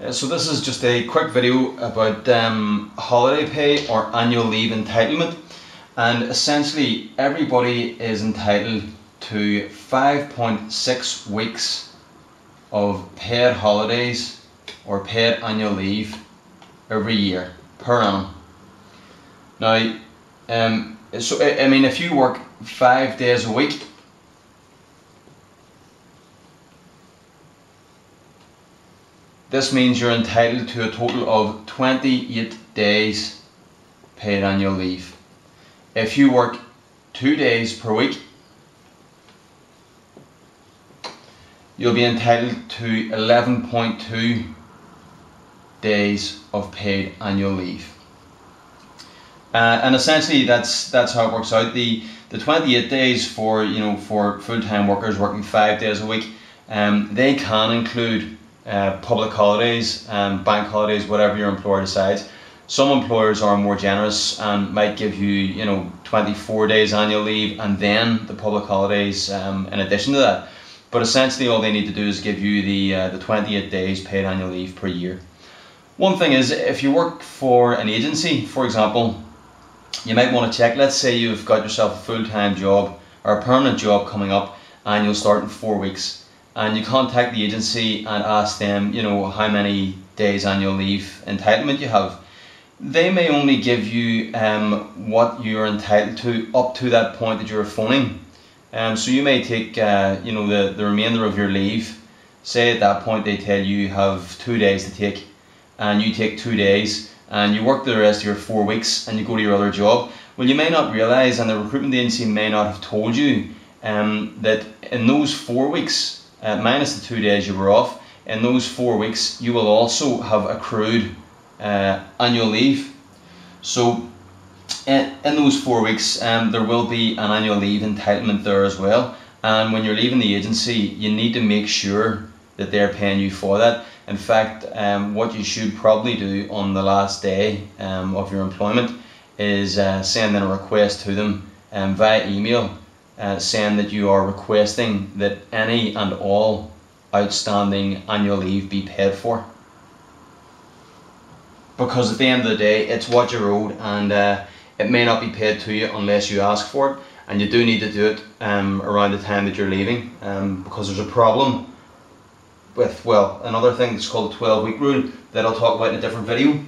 So this is just a quick video about holiday pay or annual leave entitlement, and essentially everybody is entitled to 5.6 weeks of paid holidays or paid annual leave every year per annum. Now, I mean, if you work 5 days a week, this means you're entitled to a total of 28 days paid annual leave. If you work 2 days per week, you'll be entitled to 11.2 days of paid annual leave. And essentially that's how it works out. The 28 days for full-time workers working 5 days a week, they can include public holidays, bank holidays, whatever your employer decides. Some employers are more generous and might give you 24 days annual leave and then the public holidays in addition to that. But essentially all they need to do is give you the 28 days paid annual leave per year. One thing is, if you work for an agency, for example, you might want to check. Let's say you've got yourself a full-time job or a permanent job coming up and you'll start in 4 weeks, and you contact the agency and ask them how many days annual leave entitlement you have. They may only give you what you're entitled to up to that point that you're phoning. So you may take the remainder of your leave. Say at that point they tell you have 2 days to take, and you take 2 days and you work the rest of your 4 weeks and you go to your other job. Well, you may not realise, and the recruitment agency may not have told you, that in those 4 weeks, minus the 2 days you were off, in those 4 weeks you will also have accrued annual leave. So in those 4 weeks there will be an annual leave entitlement there as well, and when you're leaving the agency you need to make sure that they're paying you for that. In fact, what you should probably do on the last day of your employment is send in a request to them via email, saying that you are requesting that any and all outstanding annual leave be paid for. Because at the end of the day, it's what you're owed, and it may not be paid to you unless you ask for it, and you do need to do it around the time that you're leaving, because there's a problem with, well, another thing that's called the 12-week rule that I'll talk about in a different video.